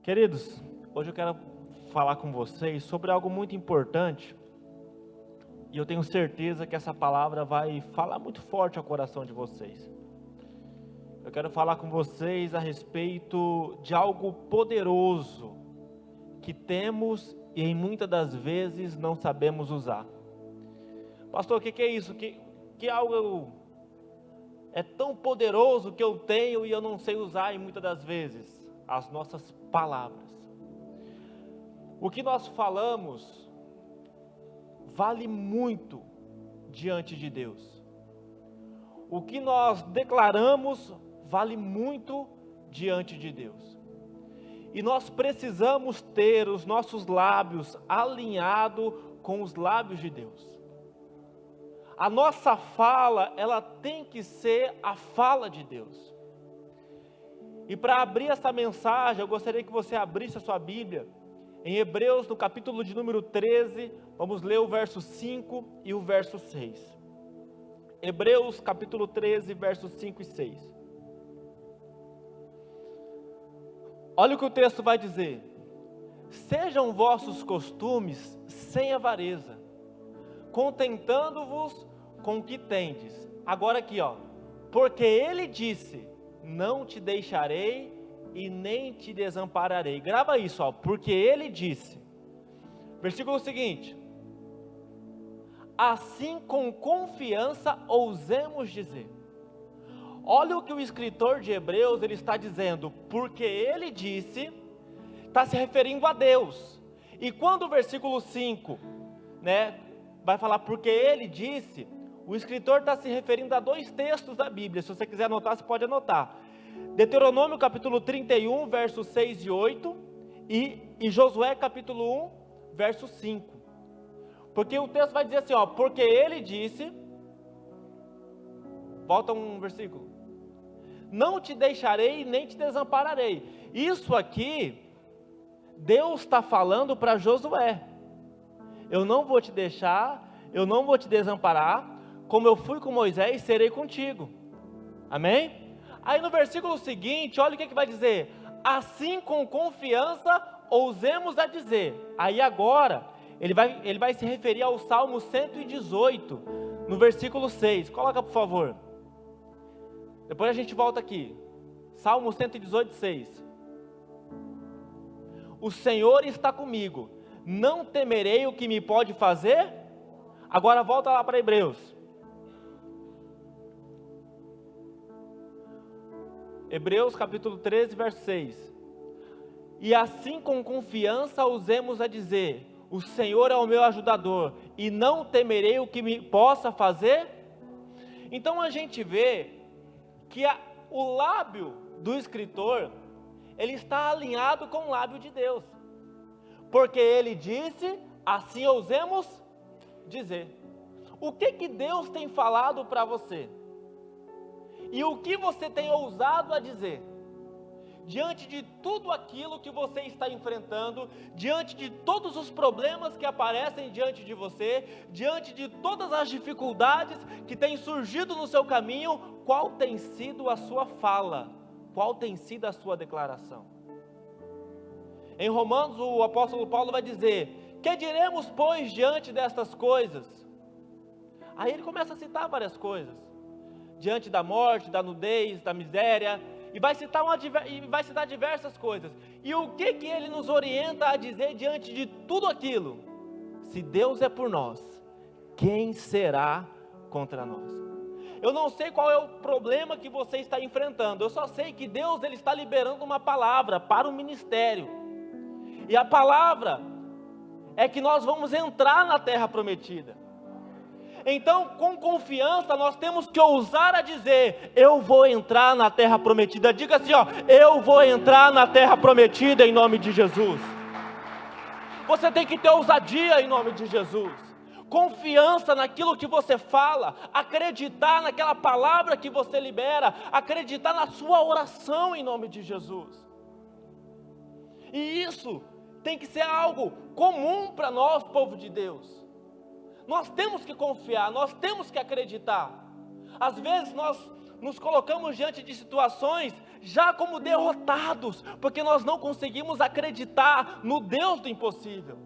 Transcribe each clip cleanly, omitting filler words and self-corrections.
Queridos, hoje eu quero falar com vocês sobre algo muito importante e eu tenho certeza que essa palavra vai falar muito forte ao coração de vocês. Eu quero falar com vocês a respeito de algo poderoso que temos e em muitas das vezes não sabemos usar. Pastor, o que é isso? Que algo é tão poderoso que eu tenho e eu não sei usar em muitas das vezes? As nossas palavras. O que nós falamos vale muito diante de Deus. O que nós declaramos vale muito diante de Deus. E nós precisamos ter os nossos lábios alinhados com os lábios de Deus. A nossa fala, ela tem que ser a fala de Deus. E para abrir essa mensagem, eu gostaria que você abrisse a sua Bíblia em Hebreus, no capítulo de número 13, vamos ler o verso 5 e o verso 6. Hebreus, capítulo 13, versos 5 e 6. Olha o que o texto vai dizer: sejam vossos costumes sem avareza, contentando-vos com o que tendes. Agora aqui, porque ele disse: não te deixarei e nem te desampararei. Grava isso, porque ele disse. Versículo seguinte: assim com confiança ousemos dizer. Olha o que o escritor de Hebreus ele está dizendo, porque ele disse, está se referindo a Deus. E quando o versículo 5, vai falar porque ele disse, o escritor está se referindo a dois textos da Bíblia. Se você quiser anotar, você pode anotar. Deuteronômio capítulo 31, versos 6 e 8, e Josué capítulo 1, verso 5. Porque o texto vai dizer assim, porque ele disse, volta um versículo, não te deixarei nem te desampararei. Isso aqui, Deus está falando para Josué, eu não vou te deixar, eu não vou te desamparar, como eu fui com Moisés, serei contigo. Amém? Aí no versículo seguinte, olha o que vai dizer: assim com confiança ousemos a dizer. Aí agora, ele vai se referir ao Salmo 118, no versículo 6. Coloca por favor. Depois a gente volta aqui. Salmo 118, 6. O Senhor está comigo, não temerei o que me pode fazer. Agora volta lá para Hebreus. Hebreus capítulo 13, verso 6. E assim com confiança ousemos a dizer: o Senhor é o meu ajudador, e não temerei o que me possa fazer. Então a gente vê que o lábio do escritor, ele está alinhado com o lábio de Deus. Porque ele disse, assim ousemos dizer. O que Deus tem falado para você? E o que você tem ousado a dizer? Diante de tudo aquilo que você está enfrentando, diante de todos os problemas que aparecem diante de você, diante de todas as dificuldades que têm surgido no seu caminho, qual tem sido a sua fala? Qual tem sido a sua declaração? Em Romanos, o apóstolo Paulo vai dizer: que diremos, pois, diante destas coisas? Aí ele começa a citar várias coisas. Diante da morte, da nudez, da miséria, e vai citar diversas coisas. E o que ele nos orienta a dizer diante de tudo aquilo? Se Deus é por nós, quem será contra nós? Eu não sei qual é o problema que você está enfrentando, eu só sei que Deus ele está liberando uma palavra para o ministério. E a palavra é que nós vamos entrar na terra prometida. Então, com confiança, nós temos que ousar a dizer: eu vou entrar na terra prometida. Diga assim, eu vou entrar na terra prometida em nome de Jesus. Você tem que ter ousadia em nome de Jesus. Confiança naquilo que você fala, acreditar naquela palavra que você libera, acreditar na sua oração em nome de Jesus. E isso tem que ser algo comum para nós, povo de Deus. Nós temos que confiar, nós temos que acreditar. Às vezes nós nos colocamos diante de situações já como derrotados, porque nós não conseguimos acreditar no Deus do impossível.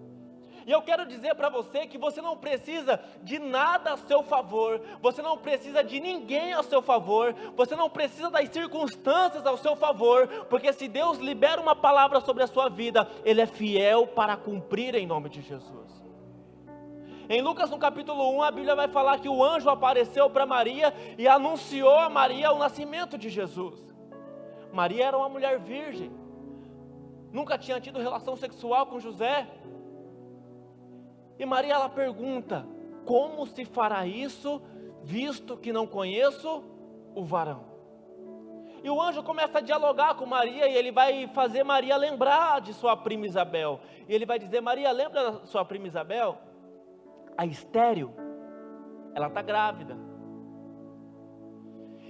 E eu quero dizer para você que você não precisa de nada a seu favor, você não precisa de ninguém a seu favor, você não precisa das circunstâncias ao seu favor, porque se Deus libera uma palavra sobre a sua vida, Ele é fiel para cumprir em nome de Jesus. Em Lucas no capítulo 1, a Bíblia vai falar que o anjo apareceu para Maria e anunciou a Maria o nascimento de Jesus. Maria era uma mulher virgem, nunca tinha tido relação sexual com José. E Maria, ela pergunta: como se fará isso, visto que não conheço o varão? E o anjo começa a dialogar com Maria, e ele vai fazer Maria lembrar de sua prima Isabel. E ele vai dizer: Maria, lembra da sua prima Isabel? A estéril, ela está grávida.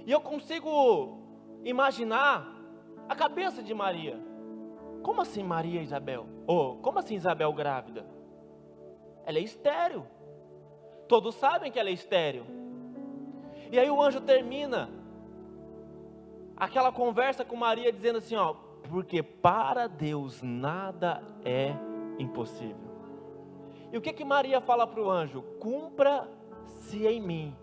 E eu consigo imaginar a cabeça de Maria. Como assim Maria e Isabel? Como assim Isabel grávida? Ela é estéril. Todos sabem que ela é estéril. E aí o anjo termina aquela conversa com Maria dizendo assim, porque para Deus nada é impossível. E o que Maria fala para o anjo? Cumpra-se em mim.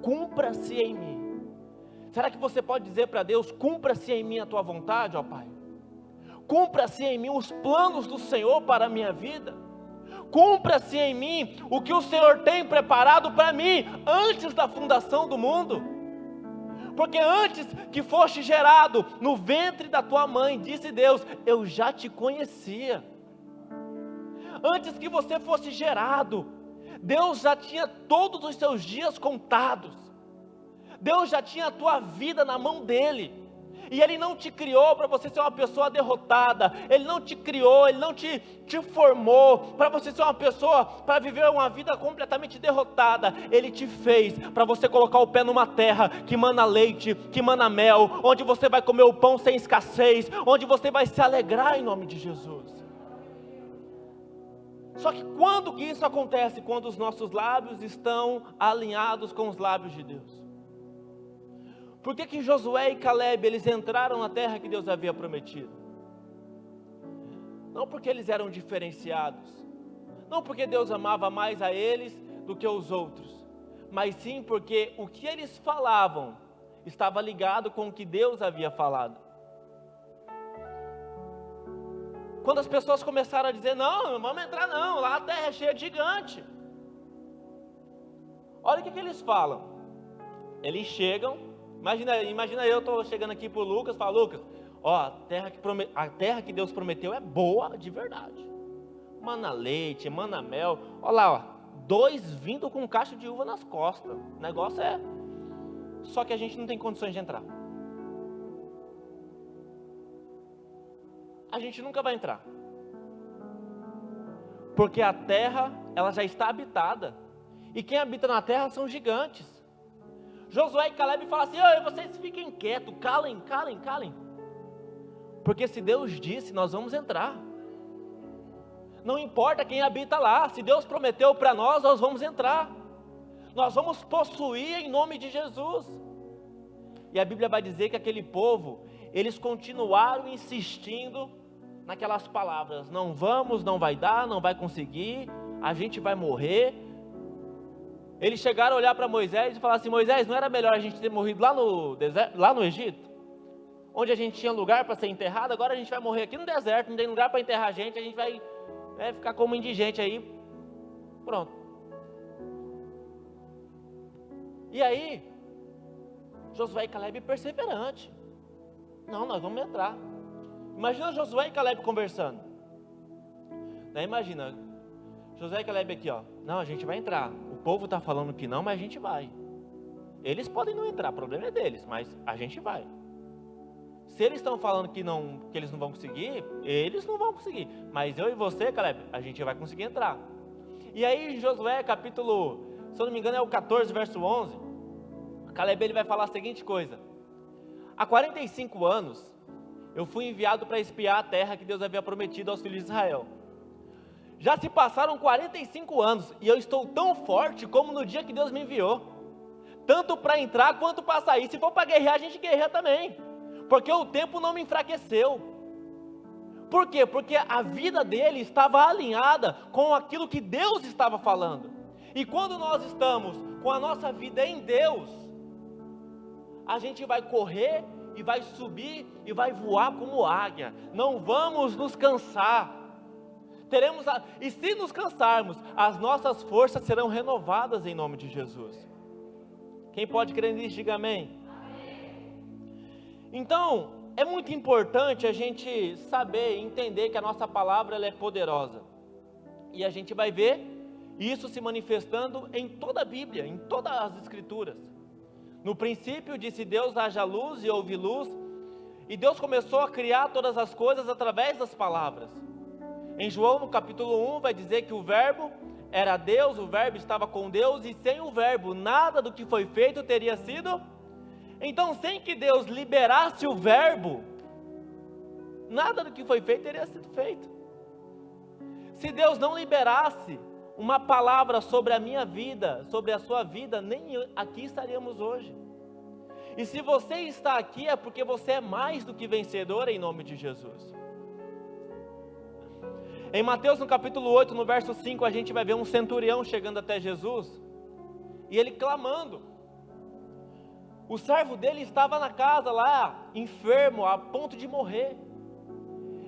Cumpra-se em mim. Será que você pode dizer para Deus: cumpra-se em mim a tua vontade, ó Pai? Cumpra-se em mim os planos do Senhor para a minha vida. Cumpra-se em mim o que o Senhor tem preparado para mim antes da fundação do mundo. Porque antes que foste gerado no ventre da tua mãe, disse Deus, eu já te conhecia. Antes que você fosse gerado, Deus já tinha todos os seus dias contados. Deus já tinha a tua vida na mão dele. E Ele não te criou para você ser uma pessoa derrotada. Ele não te criou, Ele não te formou para você ser uma pessoa, para viver uma vida completamente derrotada. Ele te fez para você colocar o pé numa terra que mana leite, que mana mel, onde você vai comer o pão sem escassez, onde você vai se alegrar em nome de Jesus. Só que quando que isso acontece? Quando os nossos lábios estão alinhados com os lábios de Deus. Por que Josué e Caleb, eles entraram na terra que Deus havia prometido? Não porque eles eram diferenciados, não porque Deus amava mais a eles do que os outros, mas sim porque o que eles falavam estava ligado com o que Deus havia falado. Quando as pessoas começaram a dizer, não vamos entrar não, lá a terra é cheia de gigante. Olha o que eles falam. Eles chegam. Imagina eu estou chegando aqui para o Lucas, falo, Lucas, a terra que Deus prometeu é boa de verdade. Mana leite, mana mel, olha lá, 2 vindo com um cacho de uva nas costas. O negócio é... Só que a gente não tem condições de entrar. A gente nunca vai entrar. Porque a terra, ela já está habitada. E quem habita na terra são gigantes. Josué e Caleb falam assim, vocês fiquem quietos, calem. Porque se Deus disse, nós vamos entrar. Não importa quem habita lá, se Deus prometeu para nós vamos entrar. Nós vamos possuir em nome de Jesus. E a Bíblia vai dizer que aquele povo, eles continuaram insistindo naquelas palavras, não vamos, não vai dar, não vai conseguir, a gente vai morrer. Eles chegaram a olhar para Moisés e falaram assim, Moisés, não era melhor a gente ter morrido lá no deserto, lá no Egito? Onde a gente tinha lugar para ser enterrado, agora a gente vai morrer aqui no deserto, não tem lugar para enterrar a gente vai ficar como indigente aí, pronto. E aí, Josué e Caleb perseverante, não, nós vamos entrar. Imagina Josué e Caleb conversando, imagina, Josué e Caleb aqui, não, a gente vai entrar, o povo está falando que não, mas a gente vai. Eles podem não entrar, o problema é deles, mas a gente vai. Se eles estão falando que eles não vão conseguir, eles não vão conseguir, mas eu e você, Caleb, a gente vai conseguir entrar. E aí Josué, capítulo, se eu não me engano é o 14, verso 11, Caleb ele vai falar a seguinte coisa, há 45 anos, eu fui enviado para espiar a terra que Deus havia prometido aos filhos de Israel. Já se passaram 45 anos e eu estou tão forte como no dia que Deus me enviou. tanto para entrar quanto para sair. Se for para guerrear, a gente guerreia também, porque o tempo não me enfraqueceu. Por quê? Porque a vida dele estava alinhada com aquilo que Deus estava falando. E quando nós estamos com a nossa vida em Deus, a gente vai correr e vai subir e vai voar como águia. Não vamos nos cansar. E se nos cansarmos, as nossas forças serão renovadas em nome de Jesus. Quem pode crer nisso, diga amém. Então, é muito importante a gente saber, entender que a nossa palavra ela é poderosa. E a gente vai ver isso se manifestando em toda a Bíblia, em todas as Escrituras. No princípio disse Deus, haja luz, e houve luz. E Deus começou a criar todas as coisas através das palavras. Em João, no capítulo 1, vai dizer que o verbo era Deus, o verbo estava com Deus, e sem o verbo, nada do que foi feito teria sido. Então, sem que Deus liberasse o verbo, nada do que foi feito teria sido feito. Se Deus não liberasse uma palavra sobre a minha vida, sobre a sua vida, nem aqui estaríamos hoje. E se você está aqui, é porque você é mais do que vencedor em nome de Jesus. Em Mateus, no capítulo 8, no verso 5, a gente vai ver um centurião chegando até Jesus, e ele clamando. O servo dele estava na casa lá, enfermo, a ponto de morrer.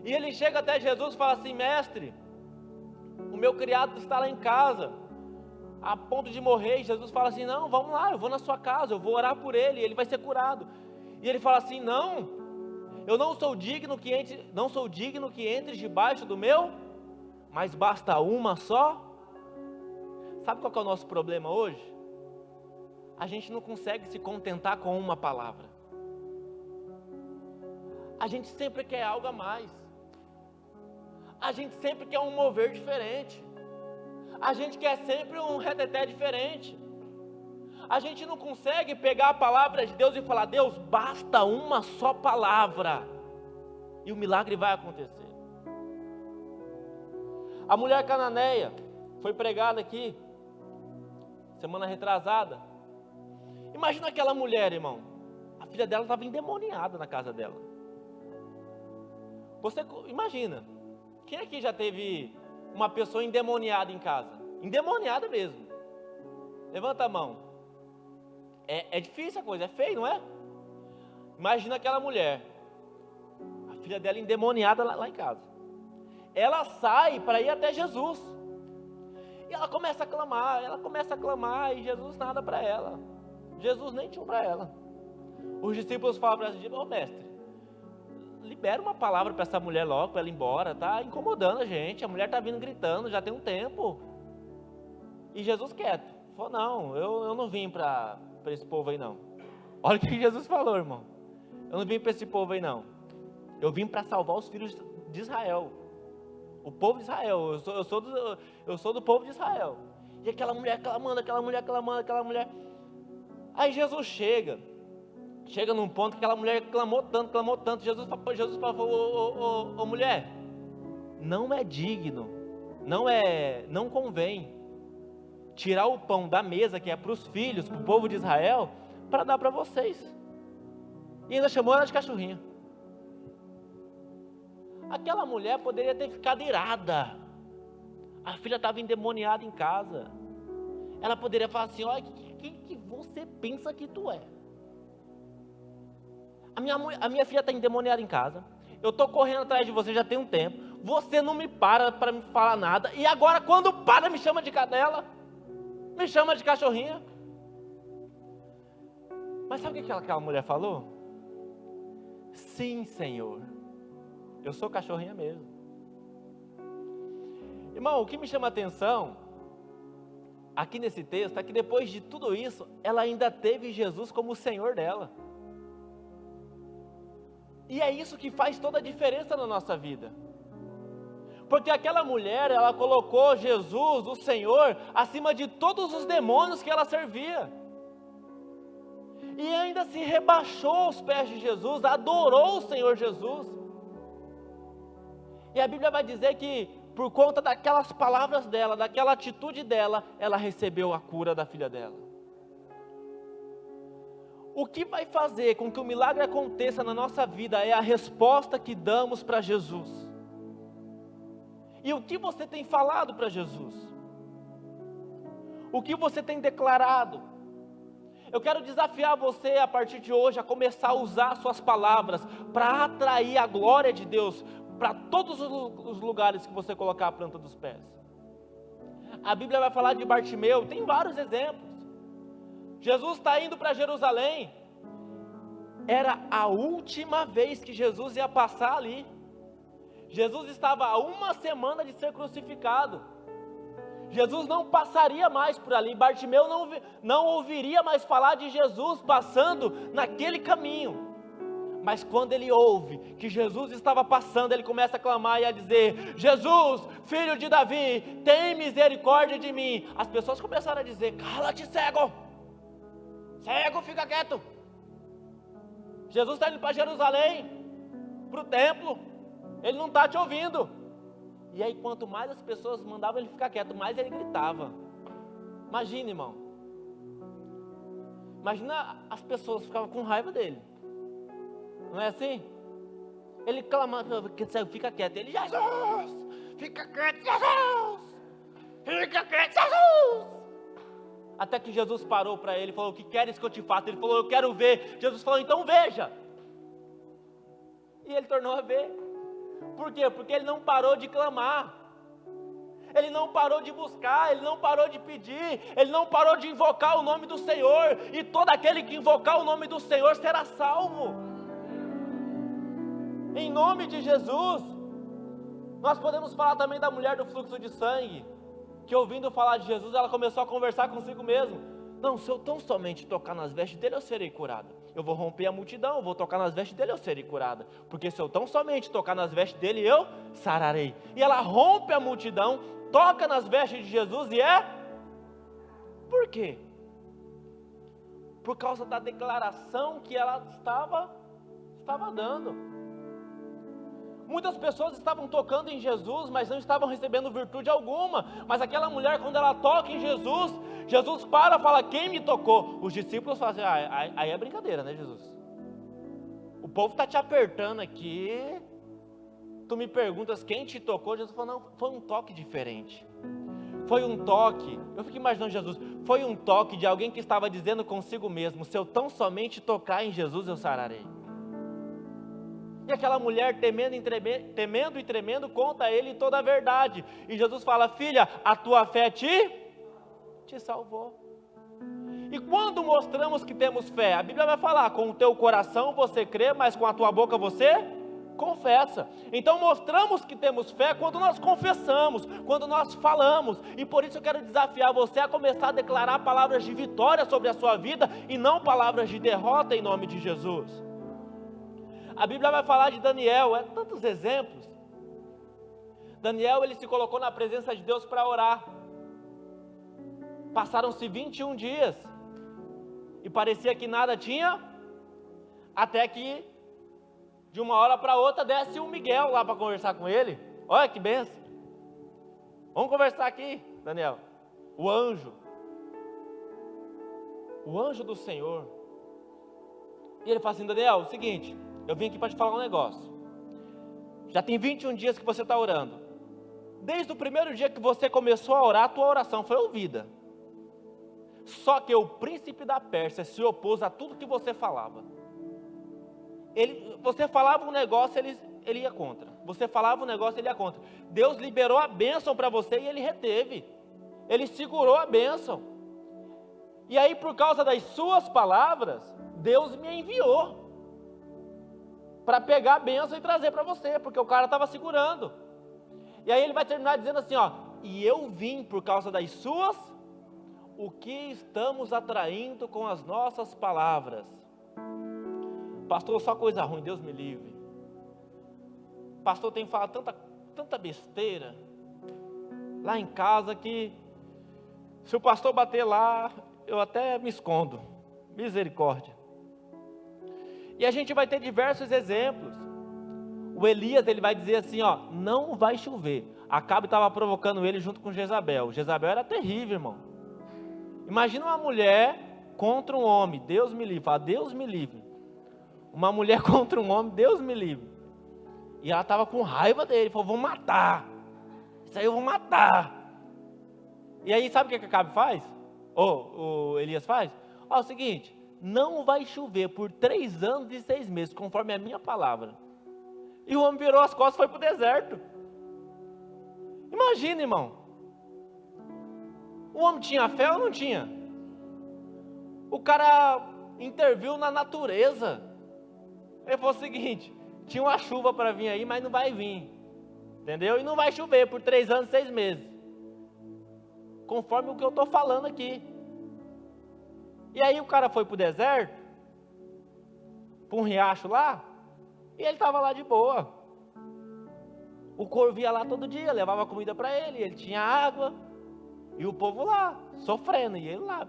E ele chega até Jesus e fala assim: mestre, o meu criado está lá em casa, a ponto de morrer. E Jesus fala assim: não, vamos lá, eu vou na sua casa, eu vou orar por ele, ele vai ser curado. E ele fala assim: não, eu não sou digno que entres debaixo do meu, mas basta uma só. Sabe qual que é o nosso problema hoje? A gente não consegue se contentar com uma palavra. A gente sempre quer algo a mais. A gente sempre quer um mover diferente. A gente quer sempre um reteté diferente. A gente não consegue pegar a palavra de Deus e falar: Deus, basta uma só palavra, e o milagre vai acontecer. A mulher cananeia foi pregada aqui semana retrasada. Imagina aquela mulher, irmão. A filha dela estava endemoniada na casa dela. Você imagina, quem aqui já teve uma pessoa endemoniada em casa? Endemoniada mesmo. Levanta a mão. É difícil a coisa, é feio, não é? Imagina aquela mulher, a filha dela endemoniada lá em casa. Ela sai para ir até Jesus. E ela começa a clamar, e Jesus nada para ela. Jesus nem tinha para ela. Os discípulos falam para Jesus: ô mestre, libera uma palavra para essa mulher logo, para ela ir embora, está incomodando a gente, a mulher está vindo gritando, já tem um tempo. E Jesus quieto, falou: não, eu não vim para esse povo aí não. Olha o que Jesus falou, irmão: eu não vim para esse povo aí não, eu vim para salvar os filhos de Israel, o povo de Israel, eu sou do povo de Israel. E aquela mulher clamando, aquela mulher. Aí Jesus chega num ponto que aquela mulher clamou tanto, Jesus falou: ô mulher, não é digno, não convém tirar o pão da mesa que é para os filhos, para o povo de Israel, para dar para vocês. E ainda chamou ela de cachorrinha. Aquela mulher poderia ter ficado irada. A filha estava endemoniada em casa. Ela poderia falar assim: olha, quem que você pensa que tu é? A minha filha está endemoniada em casa. Eu estou correndo atrás de você já tem um tempo. Você não me para me falar nada. E agora quando para me chama de cadela. Me chama de cachorrinha. Mas sabe o que aquela mulher falou? Sim, Senhor, eu sou cachorrinha mesmo. Irmão, o que me chama a atenção aqui nesse texto é que depois de tudo isso, ela ainda teve Jesus como o Senhor dela. E é isso que faz toda a diferença na nossa vida. Porque aquela mulher, ela colocou Jesus, o Senhor, acima de todos os demônios que ela servia. E ainda se rebaixou aos pés de Jesus, adorou o Senhor Jesus. E a Bíblia vai dizer que por conta daquelas palavras dela, daquela atitude dela, ela recebeu a cura da filha dela. O que vai fazer com que o milagre aconteça na nossa vida é a resposta que damos para Jesus. E o que você tem falado para Jesus? O que você tem declarado? Eu quero desafiar você a partir de hoje a começar a usar suas palavras para atrair a glória de Deus para todos os lugares que você colocar a planta dos pés. A Bíblia vai falar de Bartimeu, tem vários exemplos. Jesus está indo para Jerusalém. Era a última vez que Jesus ia passar ali. Jesus estava a uma semana de ser crucificado. Jesus não passaria mais por ali. Bartimeu não ouviria mais falar de Jesus passando naquele caminho. Mas quando ele ouve que Jesus estava passando, ele começa a clamar e a dizer: Jesus, filho de Davi, tem misericórdia de mim. As pessoas começaram a dizer: cala-te, cego. Cego, fica quieto. Jesus está indo para Jerusalém, para o templo. Ele não está te ouvindo. E aí, quanto mais as pessoas mandavam ele ficar quieto, mais ele gritava. Imagina, irmão. Imagina, as pessoas ficavam com raiva dele. Não é assim? Ele clamava: fica quieto. Ele: Jesus, fica quieto, Jesus. Fica quieto, Jesus. Até que Jesus parou para ele e falou: o que queres que eu te faça? Ele falou: eu quero ver. Jesus falou: então veja. E ele tornou a ver. Por quê? Porque ele não parou de clamar, ele não parou de buscar, ele não parou de pedir, ele não parou de invocar o nome do Senhor, e todo aquele que invocar o nome do Senhor será salvo, em nome de Jesus. Nós podemos falar também da mulher do fluxo de sangue, que ouvindo falar de Jesus, ela começou a conversar consigo mesma: não, se eu tão somente tocar nas vestes dele, eu serei curada. Eu vou romper a multidão, eu vou tocar nas vestes dele, eu serei curada. Porque se eu tão somente tocar nas vestes dele, eu sararei. E ela rompe a multidão, toca nas vestes de Jesus e é... Por quê? Por causa da declaração que ela estava dando. Muitas pessoas estavam tocando em Jesus, mas não estavam recebendo virtude alguma. Mas aquela mulher, quando ela toca em Jesus, Jesus para e fala: quem me tocou? Os discípulos falam assim: aí é brincadeira, né, Jesus? O povo está te apertando aqui, tu me perguntas quem te tocou. Jesus falou: não, foi um toque diferente. Foi um toque, eu fico imaginando Jesus, foi um toque de alguém que estava dizendo consigo mesmo: se eu tão somente tocar em Jesus, eu sararei. E aquela mulher, temendo e tremendo, conta a ele toda a verdade. E Jesus fala: filha, a tua fé te salvou. E quando mostramos que temos fé, a Bíblia vai falar: com o teu coração você crê, mas com a tua boca você confessa. Então mostramos que temos fé quando nós confessamos, quando nós falamos. E por isso eu quero desafiar você a começar a declarar palavras de vitória sobre a sua vida e não palavras de derrota, em nome de Jesus. A Bíblia vai falar de Daniel, tantos exemplos. Daniel, ele se colocou na presença de Deus para orar. Passaram-se 21 dias e parecia que nada tinha, até que de uma hora para outra desce um Miguel lá para conversar com ele. Olha que benção. Vamos conversar aqui, Daniel. O anjo do Senhor. E ele fala assim: Daniel, é o seguinte, eu vim aqui para te falar um negócio. Já tem 21 dias que você está orando. Desde o primeiro dia que você começou a orar, a tua oração foi ouvida. Só que o príncipe da Pérsia se opôs a tudo que você falava. Você falava um negócio, ele ia contra. Você falava um negócio, ele ia contra. Deus liberou a bênção para você e ele reteve. Ele segurou a bênção. E aí, por causa das suas palavras, Deus me enviou para pegar a bênção e trazer para você, porque o cara estava segurando. E aí ele vai terminar dizendo assim, ó: e eu vim por causa das suas, o que estamos atraindo com as nossas palavras? Pastor, só coisa ruim, Deus me livre. Pastor, tem falado tanta besteira lá em casa que se o pastor bater lá, eu até me escondo. Misericórdia. E a gente vai ter diversos exemplos. O Elias, ele vai dizer assim, ó: não vai chover. Acabe estava provocando ele junto com Jezabel. Jezabel era terrível, irmão. Imagina uma mulher contra um homem, Deus me livre, fala, Deus me livre. Uma mulher contra um homem, Deus me livre. E ela estava com raiva dele, falou, vou matar. Isso aí eu vou matar. E aí sabe o que Acabe faz? O Elias faz? Ó, é o seguinte, não vai chover por 3 anos e 6 meses, conforme a minha palavra. E o homem virou as costas e foi para o deserto. Imagina, irmão. O homem tinha fé ou não tinha? O cara interviu na natureza. Ele falou o seguinte, tinha uma chuva para vir aí, mas não vai vir. Entendeu? E não vai chover por 3 anos e 6 meses. Conforme o que eu estou falando aqui. E aí o cara foi para o deserto, para um riacho lá, e ele estava lá de boa. O corvo ia lá todo dia, levava comida para ele tinha água, e o povo lá, sofrendo, e ele lá.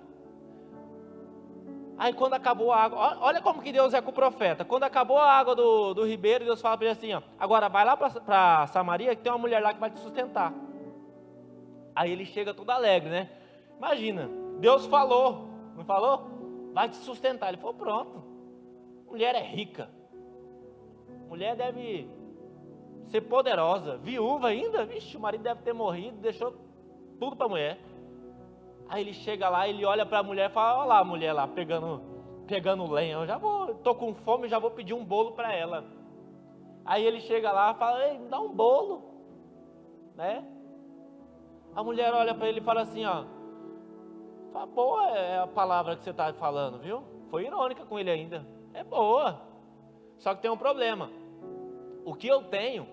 Aí quando acabou a água, olha como que Deus é com o profeta, quando acabou a água do ribeiro, Deus fala para ele assim, ó, agora vai lá para Samaria, que tem uma mulher lá que vai te sustentar. Aí ele chega todo alegre, né? Imagina, Deus falou, não falou? Vai te sustentar. Ele falou, pronto, mulher é rica, mulher deve ser poderosa, viúva ainda, vixe, o marido deve ter morrido, deixou tudo para a mulher. Aí ele chega lá, ele olha para a mulher e fala, olha lá a mulher lá, pegando lenha, estou com fome, já vou pedir um bolo para ela. Aí ele chega lá e fala, ei, me dá um bolo, né? A mulher olha para ele e fala assim, ó, boa é a palavra que você está falando, viu? Foi irônica com ele ainda, é boa, só que tem um problema, o que eu tenho,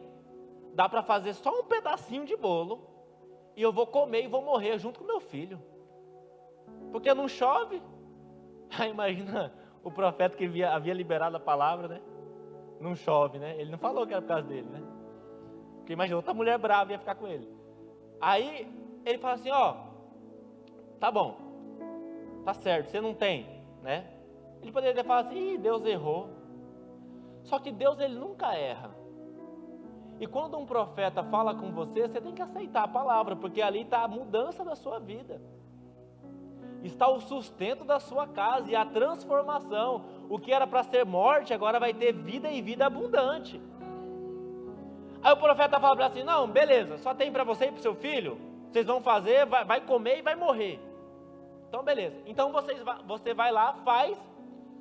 dá para fazer só um pedacinho de bolo, e eu vou comer e vou morrer junto com meu filho, porque não chove. Aí imagina o profeta que havia liberado a palavra, né? Não chove, né? Ele não falou que era por causa dele, né? Porque imagina, outra mulher brava ia ficar com ele. Aí ele fala assim, ó, tá bom, tá certo, você não tem, né? Ele poderia falar assim, Deus errou. Só que Deus, ele nunca erra. E quando um profeta fala com você, você tem que aceitar a palavra, porque ali está a mudança da sua vida. Está o sustento da sua casa e a transformação. O que era para ser morte, agora vai ter vida e vida abundante. Aí o profeta fala para assim, não, beleza, só tem para você e para o seu filho, vocês vão fazer, vai comer e vai morrer. Então beleza, então você vai lá, faz,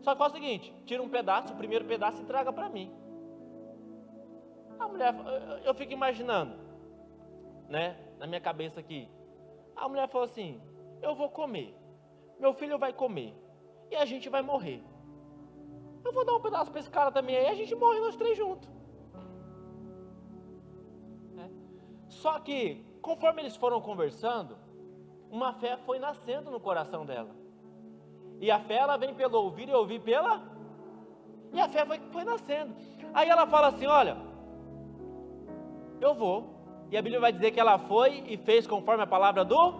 só que faz o seguinte, tira um pedaço, o primeiro pedaço e traga para mim. A mulher, eu fico imaginando, né, na minha cabeça aqui, a mulher falou assim, eu vou comer, meu filho vai comer, e a gente vai morrer. Eu vou dar um pedaço para esse cara também, aí a gente morre nós 3 juntos. Só que, conforme eles foram conversando, uma fé foi nascendo no coração dela. E a fé, ela vem pelo ouvir e ouvir pela... E a fé foi nascendo. Aí ela fala assim, olha, eu vou. E a Bíblia vai dizer que ela foi e fez conforme a palavra do...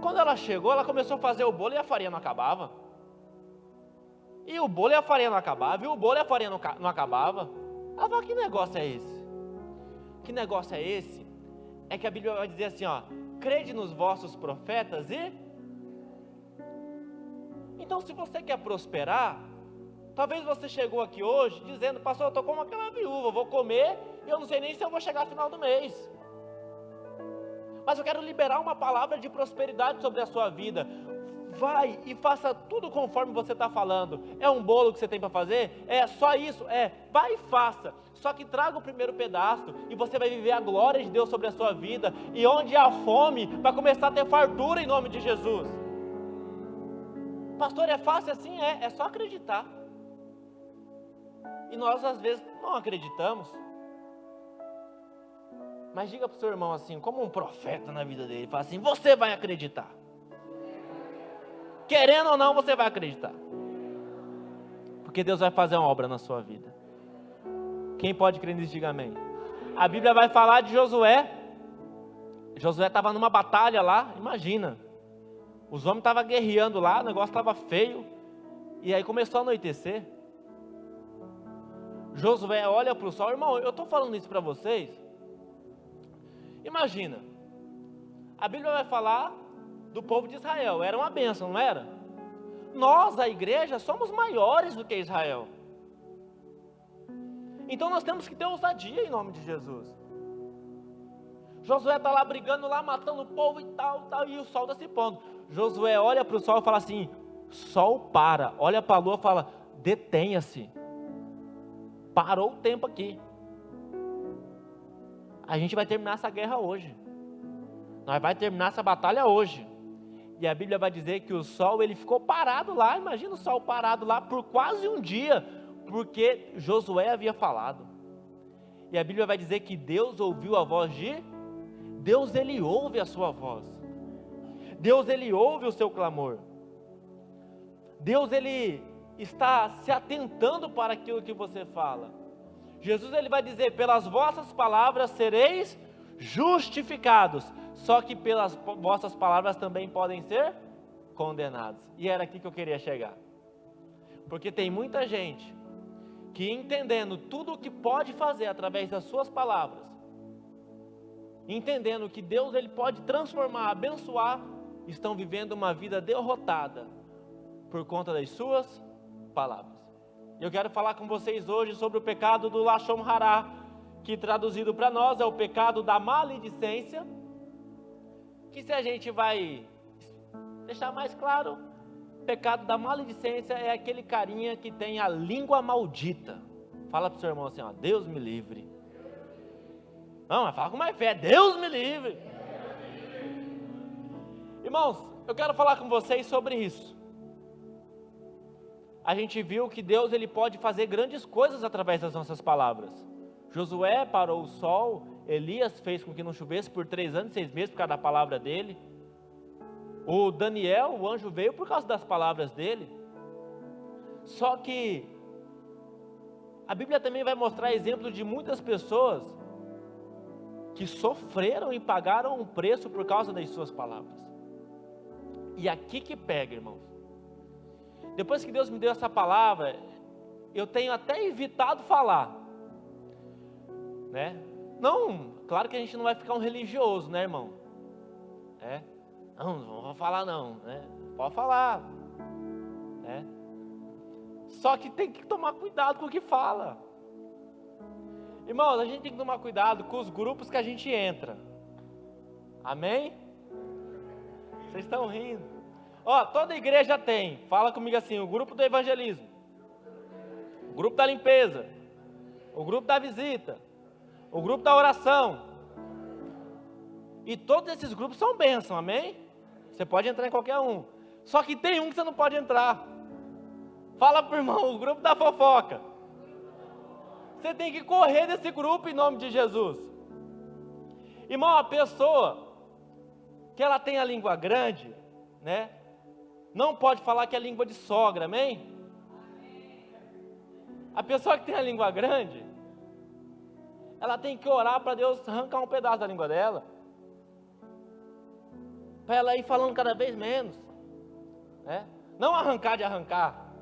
Quando ela chegou, ela começou a fazer o bolo e a farinha não acabava. E o bolo e a farinha não acabava, e o bolo e a farinha não acabava. Ela falou, que negócio é esse? Que negócio é esse? É que a Bíblia vai dizer assim, ó, crede nos vossos profetas e... Então se você quer prosperar, talvez você chegou aqui hoje dizendo, pastor, eu estou como aquela viúva, eu vou comer e eu não sei nem se eu vou chegar ao final do mês. Mas eu quero liberar uma palavra de prosperidade sobre a sua vida. Vai e faça tudo conforme você está falando. É um bolo que você tem para fazer? É só isso? Vai e faça. Só que traga o primeiro pedaço e você vai viver a glória de Deus sobre a sua vida. E onde há fome, vai começar a ter fartura em nome de Jesus. Pastor, é fácil assim? É só acreditar. E nós às vezes não acreditamos. Mas diga para o seu irmão assim, como um profeta na vida dele, fala assim, você vai acreditar. Querendo ou não, você vai acreditar. Porque Deus vai fazer uma obra na sua vida. Quem pode crer nisso, diga amém. A Bíblia vai falar de Josué. Josué estava numa batalha lá, imagina. Os homens estavam guerreando lá, o negócio estava feio. E aí começou a anoitecer. Josué olha para o sol, irmão, eu estou falando isso para vocês. Imagina, a Bíblia vai falar do povo de Israel, era uma bênção, não era? nós, a igreja, somos maiores do que Israel. Então nós temos que ter ousadia em nome de Jesus. Josué está lá brigando, lá matando o povo e tal, e o sol está se pondo. Josué olha para o sol e fala assim: sol, para. Olha para a lua e fala: detenha-se. Parou o tempo aqui. A gente vai terminar essa guerra hoje. Nós vamos terminar essa batalha hoje. E a Bíblia vai dizer que o sol, ele ficou parado lá. Imagina o sol parado lá por quase um dia, porque Josué havia falado. E a Bíblia vai dizer que Deus ouviu a voz de Deus, ele ouve a sua voz. Deus, ele ouve o seu clamor. Deus, ele está se atentando para aquilo que você fala. Jesus, ele vai dizer: pelas vossas palavras sereis justificados, só que pelas vossas palavras também podem ser condenados. E era aqui que eu queria chegar. Porque tem muita gente que, entendendo tudo o que pode fazer através das suas palavras, entendendo que Deus, ele pode transformar, abençoar, estão vivendo uma vida derrotada por conta das suas palavras. Eu quero falar com vocês hoje sobre o pecado do Lashon Hará, que traduzido para nós é o pecado da maledicência, que, se a gente vai deixar mais claro, o pecado da maledicência é aquele carinha que tem a língua maldita. Fala para o seu irmão assim, ó: Deus me livre. Não, mas fala com mais fé: Deus me livre. Irmãos, eu quero falar com vocês sobre isso. A gente viu que Deus, ele pode fazer grandes coisas através das nossas palavras. Josué parou o sol, Elias fez com que não chovesse por 3 anos e 6 meses por causa da palavra dele. O Daniel, o anjo, veio por causa das palavras dele. Só que a Bíblia também vai mostrar exemplos de muitas pessoas que sofreram e pagaram um preço por causa das suas palavras. E aqui que pega, irmãos. Depois que Deus me deu essa palavra, eu tenho até evitado falar, né? Não, claro que a gente não vai ficar um religioso, né, irmão? Não vou falar não, né? Pode falar, né? Só que tem que tomar cuidado com o que fala. Irmãos, a gente tem que tomar cuidado com os grupos que a gente entra. Amém? Vocês estão rindo. Ó, toda igreja tem, fala comigo assim: o grupo do evangelismo, o grupo da limpeza, o grupo da visita, o grupo da oração. E todos esses grupos são bênção, amém? Você pode entrar em qualquer um. Só que tem um que você não pode entrar. Fala pro irmão: o grupo da fofoca. Você tem que correr desse grupo em nome de Jesus. Irmão, a pessoa que ela tem a língua grande, né? Não pode falar que é língua de sogra, amém? A pessoa que tem a língua grande, ela tem que orar para Deus arrancar um pedaço da língua dela, para ela ir falando cada vez menos, né? Não arrancar de arrancar,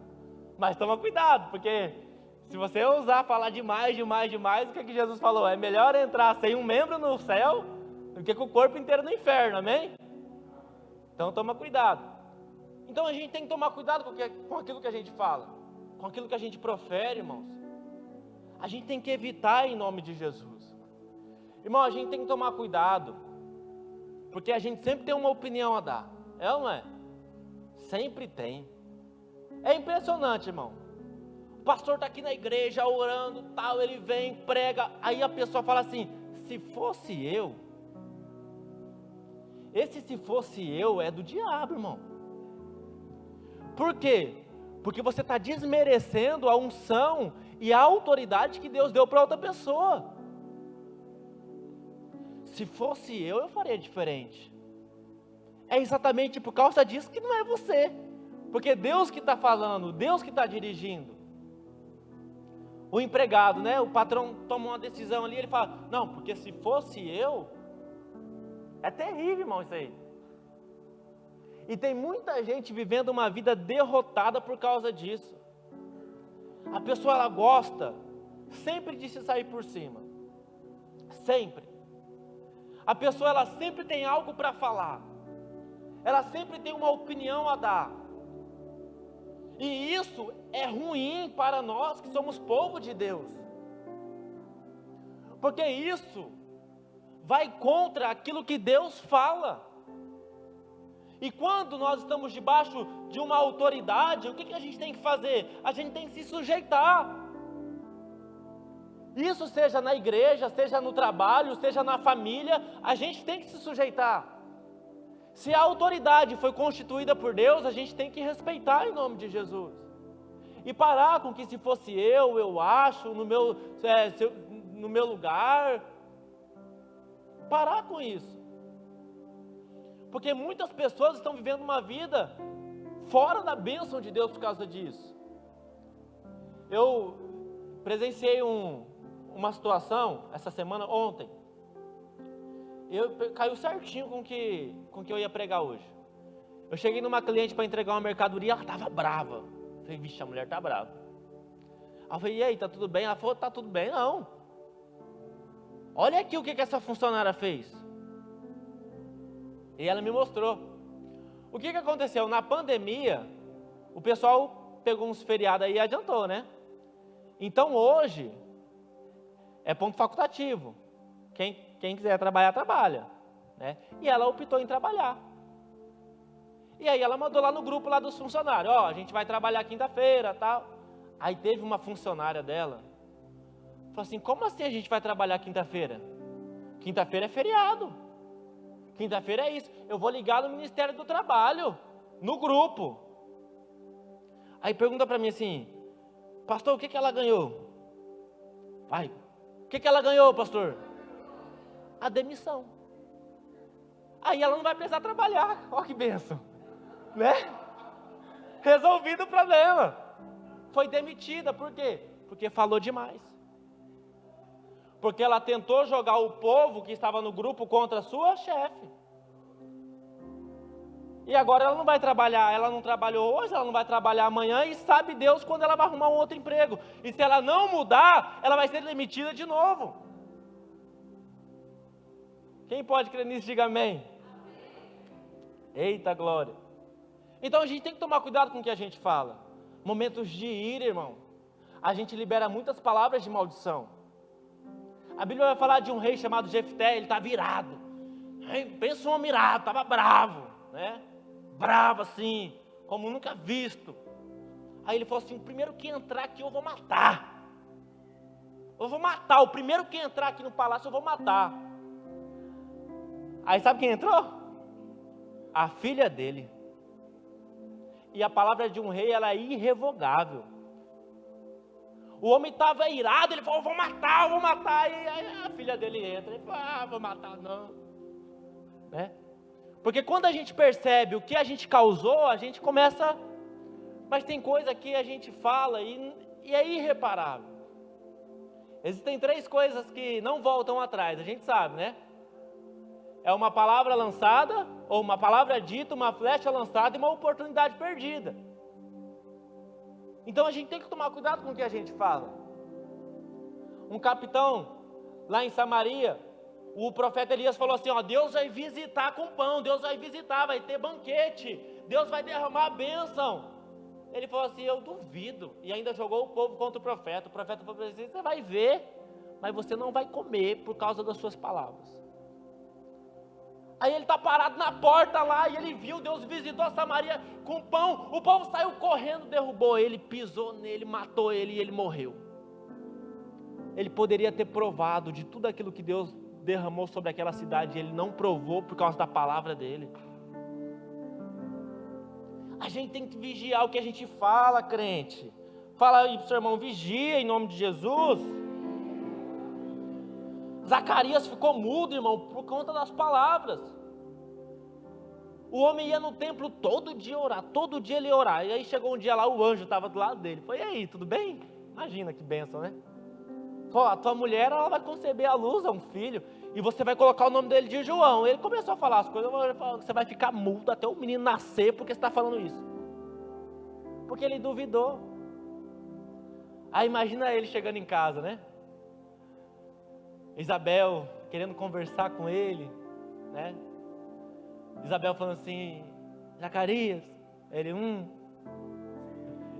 mas toma cuidado, porque se você ousar falar demais, o que Jesus falou? É melhor entrar sem um membro no céu do que com o corpo inteiro no inferno, amém? Então toma cuidado. Então a gente tem que tomar cuidado com aquilo que a gente fala, com aquilo que a gente profere, irmãos. A gente tem que evitar em nome de Jesus. Irmão, a gente tem que tomar cuidado, porque a gente sempre tem uma opinião a dar. É ou não é? Sempre tem. É impressionante, irmão. O pastor está aqui na igreja orando, tal, ele vem, prega, aí a pessoa fala assim: se fosse eu. Esse "se fosse eu" é do diabo, irmão. Por quê? Porque você está desmerecendo a unção e a autoridade que Deus deu para outra pessoa. Se fosse eu faria diferente. É exatamente por causa disso que não é você. Porque Deus que está falando, Deus que está dirigindo. O empregado, né? O patrão toma uma decisão ali, ele fala: não, porque se fosse eu. É terrível, irmão, isso aí. E tem muita gente vivendo uma vida derrotada por causa disso. A pessoa, ela gosta sempre de se sair por cima. Sempre. A pessoa, ela sempre tem algo para falar. Ela sempre tem uma opinião a dar. E isso é ruim para nós que somos povo de Deus. Porque isso vai contra aquilo que Deus fala. E quando nós estamos debaixo de uma autoridade, o que a gente tem que fazer? A gente tem que se sujeitar. Isso seja na igreja, seja no trabalho, seja na família, a gente tem que se sujeitar. Se a autoridade foi constituída por Deus, a gente tem que respeitar em nome de Jesus. E parar com que se fosse eu acho, no meu lugar. Parar com isso. Porque muitas pessoas estão vivendo uma vida fora da bênção de Deus por causa disso. Eu presenciei uma situação essa semana, ontem. Caiu certinho com que eu ia pregar hoje. Eu cheguei numa cliente para entregar uma mercadoria, ela estava brava. Eu falei, vixe, a mulher está brava. Aí eu falei, e aí, tá tudo bem? Ela falou, tá tudo bem, não. Olha aqui o que essa funcionária fez. E ela me mostrou. O que aconteceu? Na pandemia, o pessoal pegou uns feriados aí e adiantou, né? Então hoje, é ponto facultativo. Quem quiser trabalhar, trabalha. Né? E ela optou em trabalhar. E aí ela mandou lá no grupo lá dos funcionários, a gente vai trabalhar quinta-feira, tal. Aí teve uma funcionária dela, falou assim, como assim a gente vai trabalhar quinta-feira? Quinta-feira é feriado. Quinta-feira é isso. Eu vou ligar no Ministério do Trabalho, no grupo. Aí pergunta para mim assim, pastor, o que ela ganhou? Vai, o que ela ganhou, pastor? A demissão. Aí ela não vai precisar trabalhar. Olha que bênção, né? Resolvido o problema. Foi demitida, por quê? Porque falou demais. Porque ela tentou jogar o povo que estava no grupo contra a sua chefe. E agora ela não vai trabalhar, ela não trabalhou hoje, ela não vai trabalhar amanhã, e sabe Deus quando ela vai arrumar um outro emprego. E se ela não mudar, ela vai ser demitida de novo. Quem pode crer nisso, diga amém. Eita glória. Então a gente tem que tomar cuidado com o que a gente fala. Momentos de ira, irmão, a gente libera muitas palavras de maldição. A Bíblia vai falar de um rei chamado Jefté, ele está virado. Pensa um homem irado, estava bravo, né? Bravo assim, como nunca visto. Aí ele falou assim, o primeiro que entrar aqui eu vou matar. Eu vou matar, o primeiro que entrar aqui no palácio eu vou matar. Aí sabe quem entrou? A filha dele. E a palavra de um rei, ela é irrevogável. O homem estava irado, ele falou, eu vou matar. E aí a filha dele entra, ele fala, vou matar não. Né? Porque quando a gente percebe o que a gente causou, a gente começa... Mas tem coisa que a gente fala e é irreparável. Existem 3 coisas que não voltam atrás, a gente sabe, né? É uma palavra lançada, ou uma palavra dita, uma flecha lançada e uma oportunidade perdida. Então a gente tem que tomar cuidado com o que a gente fala. Um capitão, lá em Samaria, o profeta Elias falou assim, Deus vai visitar com pão, Deus vai visitar, vai ter banquete, Deus vai derramar a bênção. Ele falou assim, eu duvido, e ainda jogou o povo contra o profeta falou assim, você vai ver, mas você não vai comer por causa das suas palavras. Aí ele está parado na porta lá, e ele viu, Deus visitou a Samaria com pão, o povo saiu correndo, derrubou ele, pisou nele, matou ele e ele morreu. Ele poderia ter provado de tudo aquilo que Deus derramou sobre aquela cidade, e ele não provou por causa da palavra dele. A gente tem que vigiar o que a gente fala, crente. Fala aí pro seu irmão, vigia em nome de Jesus. Zacarias ficou mudo, irmão, por conta das palavras. O homem ia no templo todo dia orar, todo dia ele ia orar. E aí chegou um dia lá, o anjo estava do lado dele. Falei, e aí, tudo bem? Imagina que bênção, né? Falou, a tua mulher, ela vai conceber à luz a um filho, e você vai colocar o nome dele de João. Ele começou a falar as coisas, você vai ficar mudo até o menino nascer, porque você está falando isso. Porque ele duvidou. Aí imagina ele chegando em casa, né? Isabel querendo conversar com ele, né? Isabel falando assim, Zacarias, ele,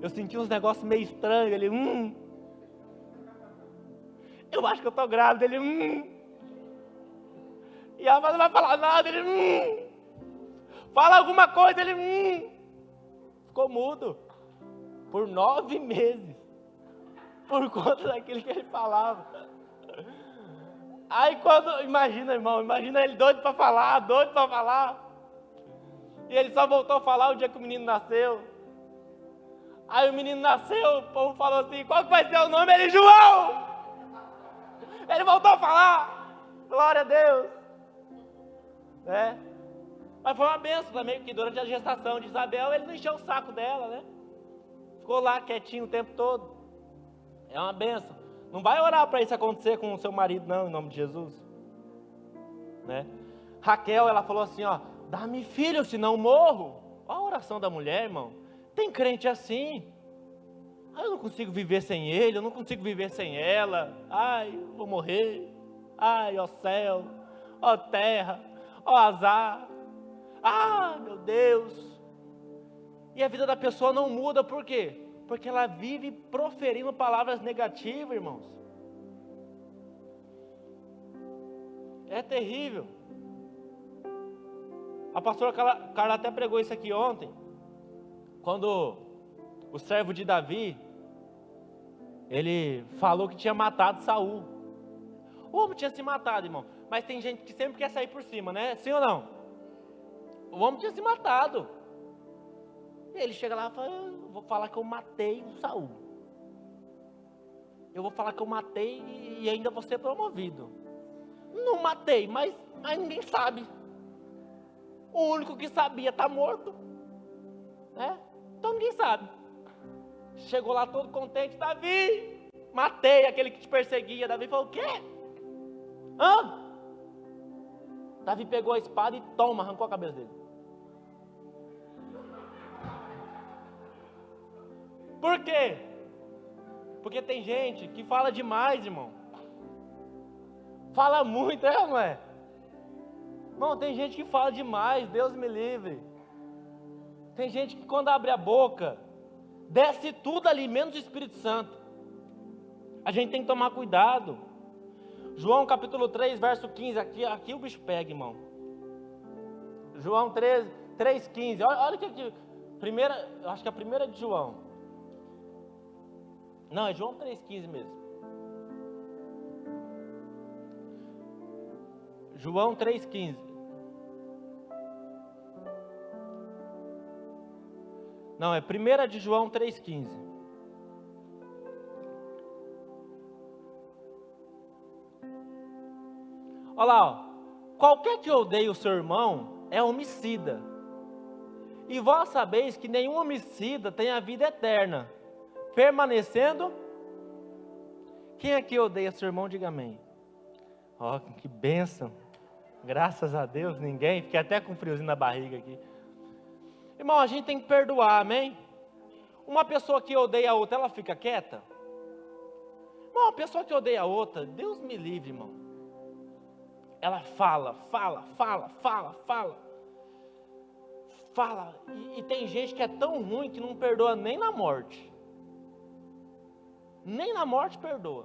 Eu senti uns negócios meio estranhos, ele, eu acho que eu tô grávida, ele, e ela não vai falar nada, ele, fala alguma coisa, ele, ficou mudo, por 9 meses, por conta daquilo que ele falava. Aí quando, imagina irmão, imagina ele doido para falar, e ele só voltou a falar o dia que o menino nasceu. Aí o menino nasceu, o povo falou assim, qual que vai ser o nome? Ele, João! Ele voltou a falar, glória a Deus. Né? Mas foi uma benção também, porque durante a gestação de Isabel, ele não encheu o saco dela, né? Ficou lá quietinho o tempo todo. É uma benção. Não vai orar para isso acontecer com o seu marido, não, em nome de Jesus. Né? Raquel, ela falou assim, ó, dá-me filho, senão morro. Olha a oração da mulher, irmão. Tem crente assim. Eu não consigo viver sem ele, eu não consigo viver sem ela. Ai, vou morrer. Ai, ó céu, ó terra, ó azar. Ah, meu Deus. E a vida da pessoa não muda, por quê? Porque ela vive proferindo palavras negativas, irmãos. É terrível. A pastora Carla até pregou isso aqui ontem, quando o servo de Davi, ele falou que tinha matado Saul. O homem tinha se matado, irmão. Mas tem gente que sempre quer sair por cima, né? Sim ou não? O homem tinha se matado. E ele chega lá e fala, eu vou falar que eu matei o Saul. Eu vou falar que eu matei e ainda vou ser promovido. Não matei, mas ninguém sabe. O único que sabia está morto. Né? Então ninguém sabe. Chegou lá todo contente, Davi, matei aquele que te perseguia. Davi falou, o quê? Davi pegou a espada e arrancou a cabeça dele. Por quê? Porque tem gente que fala demais, irmão. Fala muito, é ou não é? Irmão, tem gente que fala demais, Deus me livre. Tem gente que quando abre a boca, desce tudo ali, menos o Espírito Santo. A gente tem que tomar cuidado. João capítulo 3, verso 15, aqui o bicho pega, irmão. João 3, 15, olha que aqui, eu acho que é a primeira de João. Não, é João 3,15 mesmo. João 3,15. Não, é 1 de João 3,15. Olha lá, ó. Qualquer que odeie o seu irmão é homicida. E vós sabeis que nenhum homicida tem a vida eterna, permanecendo. Quem aqui odeia seu irmão, diga amém. Ó, que bênção. Graças a Deus, ninguém. Fiquei até com friozinho na barriga aqui. Irmão, a gente tem que perdoar, amém? Uma pessoa que odeia a outra, ela fica quieta? Irmão, uma pessoa que odeia a outra, Deus me livre, irmão. Ela fala. E tem gente que é tão ruim que não perdoa nem na morte. Nem na morte perdoa.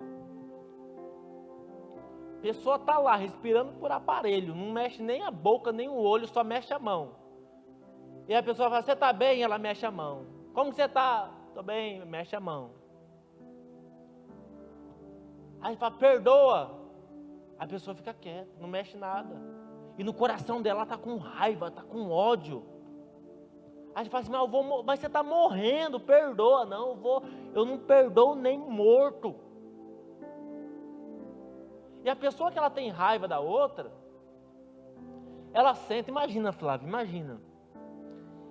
A pessoa está lá respirando por aparelho, não mexe nem a boca, nem o olho, só mexe a mão. E a pessoa fala, você está bem? Ela mexe a mão. Como você está? Estou bem, mexe a mão. Aí fala, perdoa. A pessoa fica quieta, não mexe nada. E no coração dela está com raiva, está com ódio. Aí fala assim, mas você está morrendo, perdoa. Não, eu não perdoo nem morto. E a pessoa que ela tem raiva da outra, ela senta, imagina Flávio, imagina.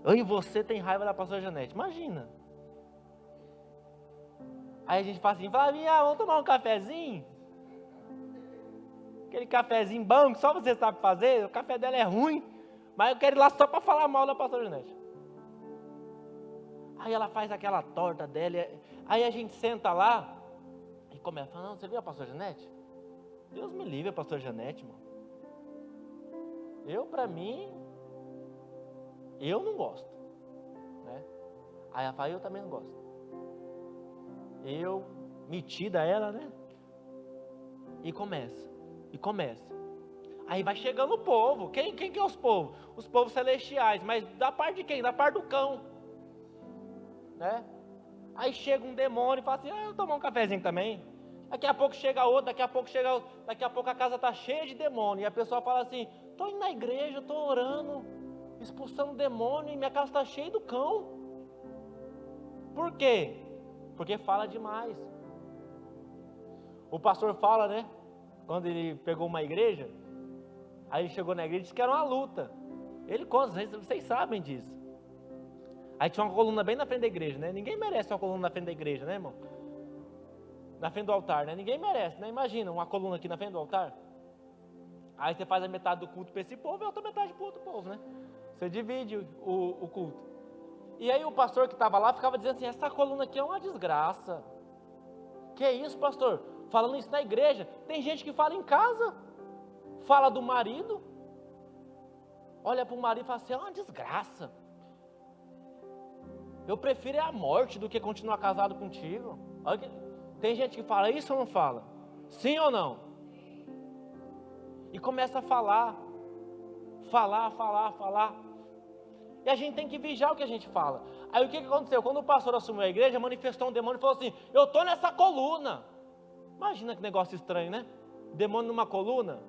Eu e você tem raiva da pastora Janete, imagina. Aí a gente fala assim, Flavinha, vamos tomar um cafezinho? Aquele cafezinho bom que só você sabe fazer, o café dela é ruim, mas eu quero ir lá só para falar mal da pastora Janete. Aí ela faz aquela torta dela, aí a gente senta lá e começa a falar, não, você viu a pastora Janete? Deus me livre a pastora Janete, irmão. Pra mim, eu não gosto. Né? Aí ela fala, eu também não gosto. Eu, metida ela, né? E começa. Aí vai chegando o povo. Quem que é os povos? Os povos celestiais. Mas da parte de quem? Da parte do cão. Né? Aí chega um demônio e fala assim, eu vou tomar um cafezinho também. Daqui a pouco chega outro, daqui a pouco a casa está cheia de demônio. E a pessoa fala assim, estou indo na igreja, estou orando, expulsando demônio e minha casa está cheia do cão. Por quê? Porque fala demais. O pastor fala, né? Quando ele pegou uma igreja, aí ele chegou na igreja e disse que era uma luta. Ele conta, vocês sabem disso. Aí tinha uma coluna bem na frente da igreja, né? Ninguém merece uma coluna na frente da igreja, né, irmão? Na frente do altar, né? Ninguém merece, né? Imagina uma coluna aqui na frente do altar. Aí você faz a metade do culto para esse povo e a outra metade para o outro povo, né? Você divide o culto. E aí o pastor que estava lá ficava dizendo assim, essa coluna aqui é uma desgraça. Que é isso, pastor? Falando isso na igreja. Tem gente que fala em casa, fala do marido, olha para o marido e fala assim, é uma desgraça. Eu prefiro a morte do que continuar casado contigo. Tem gente que fala isso ou não fala? Sim ou não? E começa a falar. E a gente tem que vigiar o que a gente fala. Aí o que aconteceu? Quando o pastor assumiu a igreja, manifestou um demônio e falou assim, eu estou nessa coluna. Imagina que negócio estranho, né? Demônio numa coluna.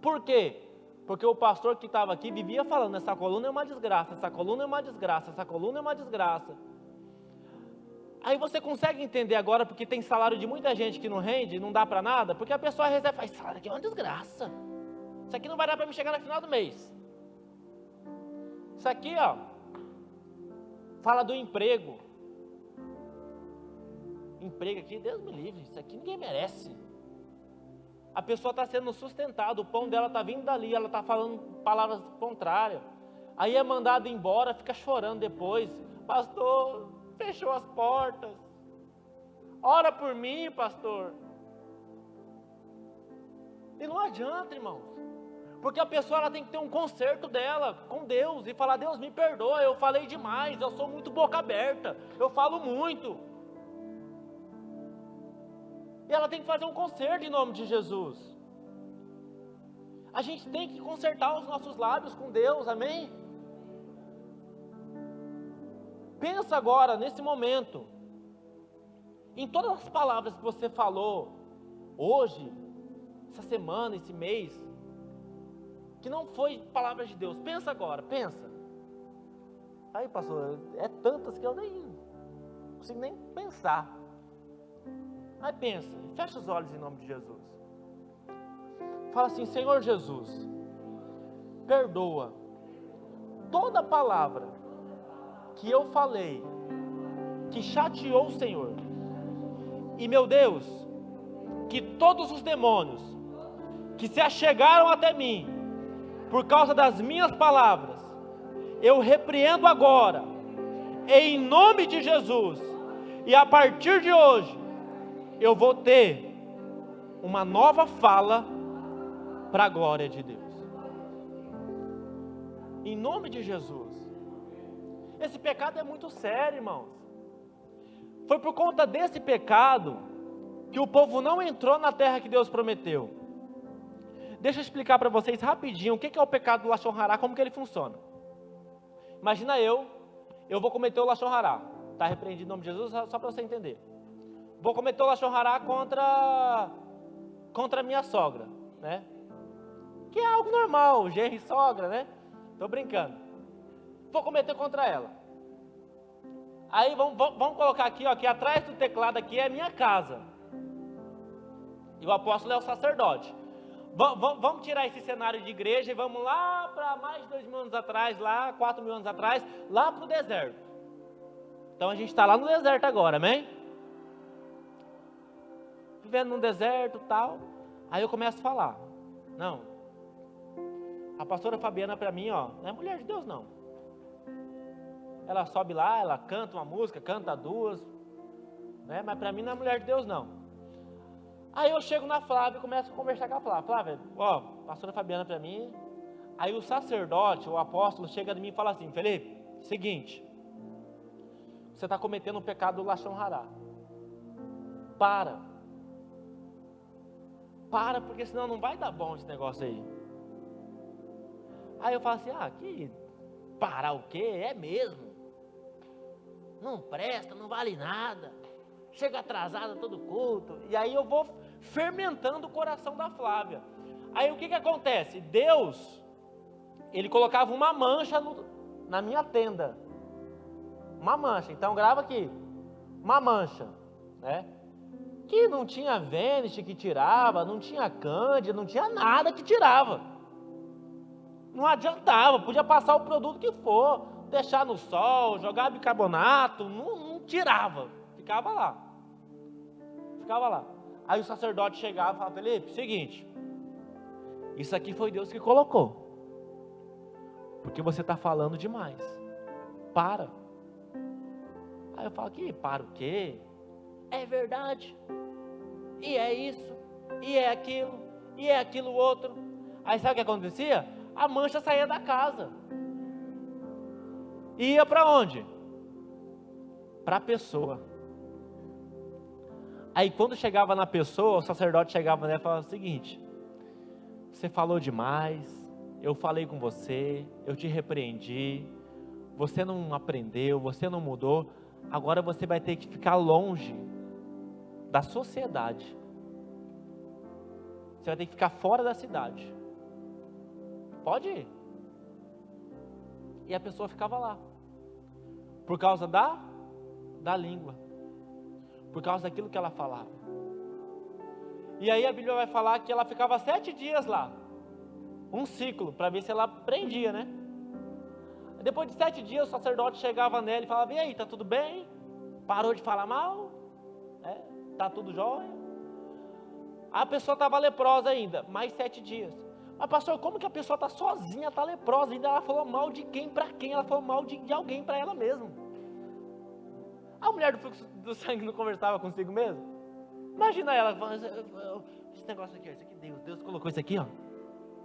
Por quê? Porque o pastor que estava aqui vivia falando, essa coluna é uma desgraça, essa coluna é uma desgraça, essa coluna é uma desgraça. Aí você consegue entender agora, porque tem salário de muita gente que não rende, não dá para nada, porque a pessoa recebe e fala, esse salário aqui é uma desgraça. Isso aqui não vai dar para me chegar no final do mês. Isso aqui, ó, fala do emprego. Emprego aqui, Deus me livre, isso aqui ninguém merece. A pessoa está sendo sustentada, o pão dela está vindo dali, ela está falando palavras contrárias. Aí é mandado embora, fica chorando depois. Pastor, fechou as portas. Ora por mim, pastor. E não adianta, irmãos. Porque a pessoa ela tem que ter um conserto dela com Deus e falar, Deus me perdoa, eu falei demais, eu sou muito boca aberta, eu falo muito. E ela tem que fazer um conserto em nome de Jesus. A gente tem que consertar os nossos lábios com Deus, amém? Pensa agora, nesse momento, em todas as palavras que você falou, hoje, essa semana, esse mês, que não foi palavras de Deus. Pensa agora, pensa. Aí, pastor, é tantas que eu nem consigo nem pensar. Aí pensa, fecha os olhos em nome de Jesus. Fala assim, Senhor Jesus, perdoa toda palavra que eu falei, que chateou o Senhor. E meu Deus, que todos os demônios que se achegaram até mim, por causa das minhas palavras, eu repreendo agora, em nome de Jesus, e a partir de hoje, eu vou ter uma nova fala para a glória de Deus. Em nome de Jesus. Esse pecado é muito sério, irmãos. Foi por conta desse pecado que o povo não entrou na terra que Deus prometeu. Deixa eu explicar para vocês rapidinho o que é o pecado do Lashon Hará, como que ele funciona. Imagina eu vou cometer o Lashon Hará. Está repreendido em nome de Jesus, só para você entender. Vou cometer o Lashon Hará contra minha sogra, né? Que é algo normal, genro e sogra, né? Estou brincando. Vou cometer contra ela. Aí vamos colocar aqui, ó, que atrás do teclado aqui é minha casa. E o apóstolo é o sacerdote. Vamos tirar esse cenário de igreja e vamos lá para mais de 2.000 anos atrás, lá 4.000 anos atrás, lá para o deserto. Então a gente está lá no deserto agora, amém? Vivendo num deserto e tal. Aí eu começo a falar. Não. A pastora Fabiana para mim, ó, não é mulher de Deus não. Ela sobe lá, ela canta uma música, canta duas, né? Mas para mim não é mulher de Deus não. Aí eu chego na Flávia e começo a conversar com a Flávia. Flávia, ó, pastora Fabiana para mim. Aí o sacerdote, o apóstolo, chega de mim e fala assim, Felipe, seguinte, você está cometendo o pecado do Lashon Hará. para. Para, porque senão não vai dar bom esse negócio aí. Aí eu falo assim, que parar o quê? É mesmo. Não presta, não vale nada. Chega atrasada todo culto. E aí eu vou fermentando o coração da Flávia. Aí o que acontece? Deus, Ele colocava uma mancha na minha tenda. Uma mancha. Então grava aqui. Uma mancha, né? Que não tinha Vênus que tirava, não tinha Cândida, não tinha nada que tirava. Não adiantava, podia passar o produto que for, deixar no sol, jogar bicarbonato, não tirava, ficava lá. Aí o sacerdote chegava e falava, Felipe, seguinte, isso aqui foi Deus que colocou, porque você está falando demais, para. Aí eu falo, para o quê? É verdade, e é isso, e é aquilo outro. Aí sabe o que acontecia? A mancha saía da casa, e ia para onde? Para a pessoa. Aí quando chegava na pessoa, o sacerdote chegava nela e falava o seguinte, você falou demais, eu falei com você, eu te repreendi, você não aprendeu, você não mudou, agora você vai ter que ficar longe da sociedade, você vai ter que ficar fora da cidade, pode ir. E a pessoa ficava lá, por causa da língua, por causa daquilo que ela falava. E aí a Bíblia vai falar que ela ficava 7 dias lá, um ciclo, para ver se ela aprendia, né? Depois de 7 dias o sacerdote chegava nela e falava, e aí, tá tudo bem? Parou de falar mal? Tá tudo jóia? A pessoa estava leprosa ainda, mais 7 dias. Mas pastor, como que a pessoa está sozinha, está leprosa? Ainda ela falou mal de quem para quem? Ela falou mal de alguém para ela mesma. A mulher do fluxo do sangue não conversava consigo mesmo? Imagina ela falando, esse negócio aqui, isso aqui, Deus colocou isso aqui, ó.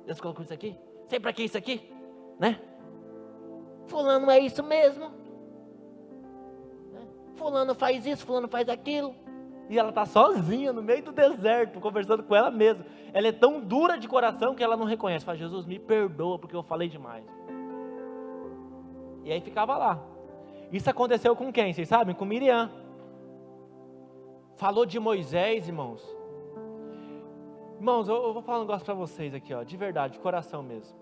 Deus colocou isso aqui. Sei para que isso aqui, né? Fulano é isso mesmo. Fulano faz isso, fulano faz aquilo. E ela está sozinha no meio do deserto, conversando com ela mesma. Ela é tão dura de coração que ela não reconhece. Fala, Jesus, me perdoa porque eu falei demais. E aí ficava lá. Isso aconteceu com quem? Vocês sabem? Com Miriam. Falou de Moisés, irmãos. Irmãos, eu vou falar um negócio para vocês aqui, ó, de verdade, de coração mesmo.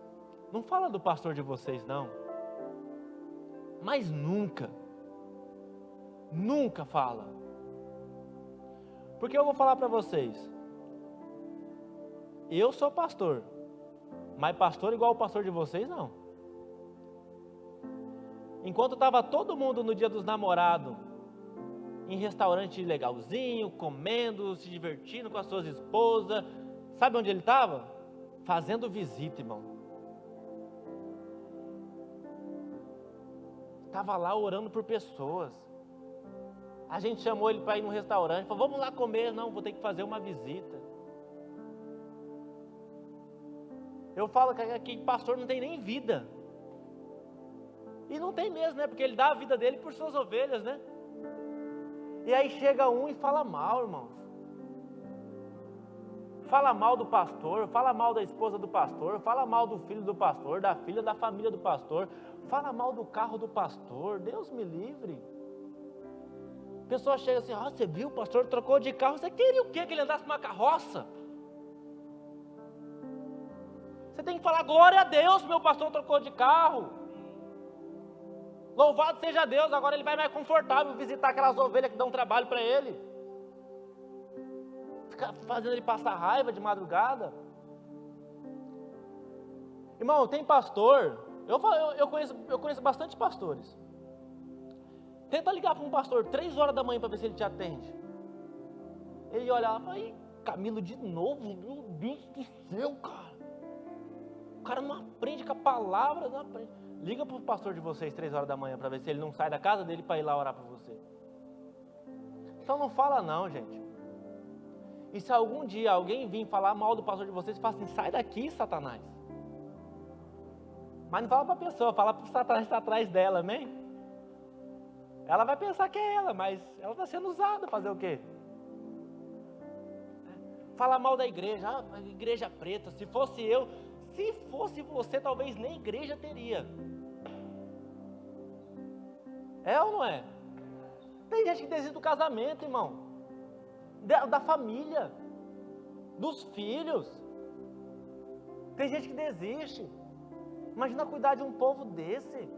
Não fala do pastor de vocês, não. Mas nunca fala. Porque eu vou falar para vocês. Eu sou pastor. Mas pastor igual o pastor de vocês, não. Enquanto estava todo mundo no dia dos namorados, em restaurante legalzinho, comendo, se divertindo com as suas esposas, sabe onde ele estava? Fazendo visita, irmão. Estava lá orando por pessoas. A gente chamou ele para ir num restaurante, falou, vamos lá comer. Não, vou ter que fazer uma visita. Eu falo que aqui pastor não tem nem vida. E não tem mesmo, né? Porque ele dá a vida dele por suas ovelhas, né? E aí chega um e fala mal, irmãos. Fala mal do pastor, fala mal da esposa do pastor, fala mal do filho do pastor, da filha da família do pastor, fala mal do carro do pastor. Deus me livre. A pessoa chega assim, você viu, o pastor trocou de carro, você queria o quê? Que ele andasse numa carroça? Você tem que falar, glória a Deus, meu pastor trocou de carro. Louvado seja Deus, agora ele vai mais confortável visitar aquelas ovelhas que dão trabalho para ele. Ficar fazendo ele passar raiva de madrugada. Irmão, tem pastor, eu conheço bastante pastores. Tenta ligar para um pastor 3 horas da manhã para ver se ele te atende. Ele olha lá e fala, aí, Camilo de novo, meu Deus do céu, cara. O cara não aprende com a palavra, não aprende. Liga para o pastor de vocês 3 horas da manhã para ver se ele não sai da casa dele para ir lá orar para você. Então não fala não, gente. E se algum dia alguém vir falar mal do pastor de vocês, fala assim, sai daqui, Satanás. Mas não fala para a pessoa, fala para o Satanás que está atrás dela, amém? Ela vai pensar que é ela, mas ela está sendo usada, fazer o quê? Fala mal da igreja, a igreja preta, se fosse você, talvez nem igreja teria. É ou não é? Tem gente que desiste do casamento, irmão, da família, dos filhos. Tem gente que desiste. Imagina cuidar de um povo desse.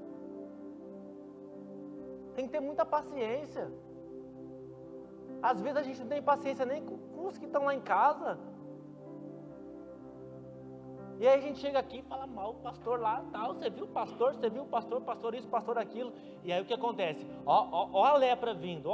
Tem que ter muita paciência. Às vezes a gente não tem paciência nem com os que estão lá em casa. E aí a gente chega aqui e fala mal o pastor lá, tal, você viu o pastor isso, pastor aquilo. E aí o que acontece? Ó a lepra vindo,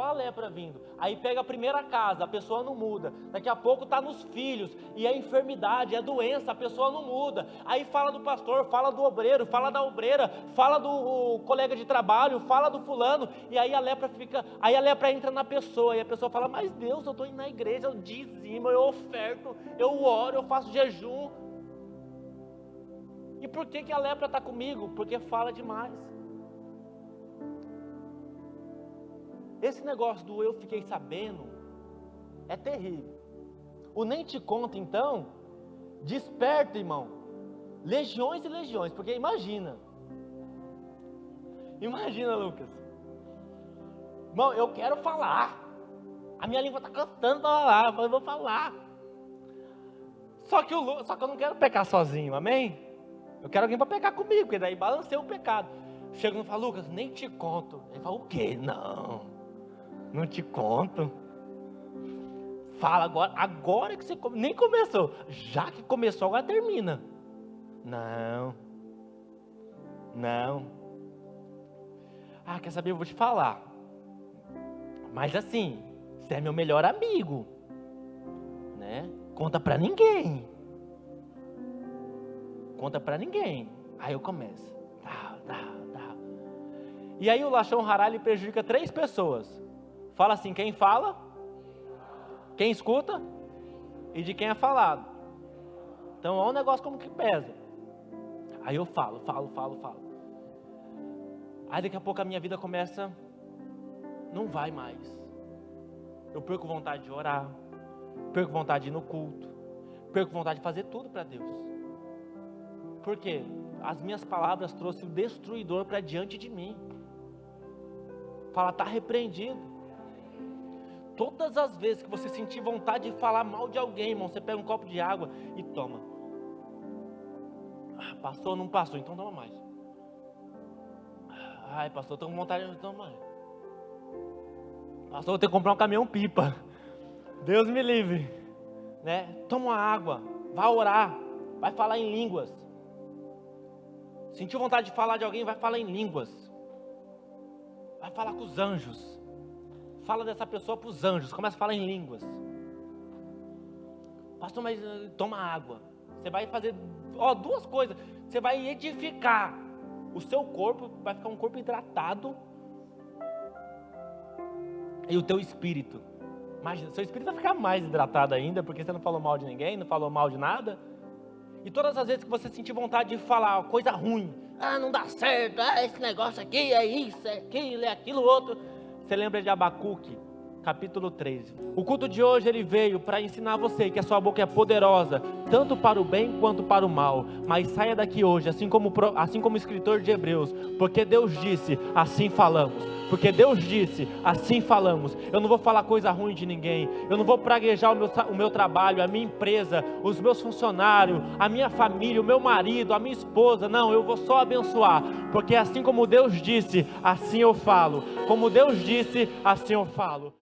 Aí pega a primeira casa, a pessoa não muda. Daqui a pouco está nos filhos, e é enfermidade, é doença, a pessoa não muda. Aí fala do pastor, fala do obreiro, fala da obreira, fala do colega de trabalho, fala do fulano. E aí a lepra entra na pessoa, e a pessoa fala, mas Deus, eu estou indo na igreja, eu dizimo, eu oferto, eu oro, eu faço jejum. E por que a lepra está comigo? Porque fala demais. Esse negócio do eu fiquei sabendo é terrível. O nem te conta, então, desperta, irmão, legiões e legiões, porque imagina, Lucas, irmão, eu quero falar, a minha língua está cantando para falar, eu vou falar, só que eu não quero pecar sozinho, amém? Eu quero alguém para pecar comigo, porque daí balancei o pecado. Chega e fala, Lucas, nem te conto. Ele fala, o quê? Não te conto. Fala agora que você nem começou. Já que começou, agora termina. Não. Ah, quer saber? Eu vou te falar. Mas assim, você é meu melhor amigo, né? Conta pra ninguém. Aí eu começo. E aí o Lashon Hara, ele prejudica 3 pessoas. Fala assim, quem fala, quem escuta e de quem é falado. Então é um negócio como que pesa. Aí eu falo. Aí daqui a pouco a minha vida começa, não vai mais. Eu perco vontade de orar, perco vontade de ir no culto, perco vontade de fazer tudo para Deus. Porque as minhas palavras trouxeram o destruidor para diante de mim. Fala, está repreendido. Todas as vezes que você sentir vontade de falar mal de alguém, irmão, você pega um copo de água e toma. Passou ou não passou? Então toma mais. Ai, pastor, estou com vontade de tomar mais. Pastor, vou ter que comprar um caminhão pipa. Deus me livre. Né? Toma uma água, vai orar, vai falar em línguas. Sentiu vontade de falar de alguém, vai falar em línguas. Vai falar com os anjos. Fala dessa pessoa para os anjos, começa a falar em línguas. Pastor, mas toma água. Você vai fazer 2 coisas. Você vai edificar o seu corpo, vai ficar um corpo hidratado. E o teu espírito. Imagina, seu espírito vai ficar mais hidratado ainda, porque você não falou mal de ninguém, não falou mal de nada. E todas as vezes que você sentir vontade de falar coisa ruim, não dá certo, esse negócio aqui, é isso, é aquilo, é aquilo outro, você lembra de Abacuque, capítulo 13. O culto de hoje ele veio para ensinar você que a sua boca é poderosa, tanto para o bem quanto para o mal. Mas saia daqui hoje, assim como o escritor de Hebreus, porque Deus disse, assim falamos. Porque Deus disse, assim falamos. Eu não vou falar coisa ruim de ninguém. Eu não vou praguejar o meu trabalho, a minha empresa, os meus funcionários, a minha família, o meu marido, a minha esposa. Não, eu vou só abençoar. Porque assim como Deus disse, assim eu falo. Como Deus disse, assim eu falo.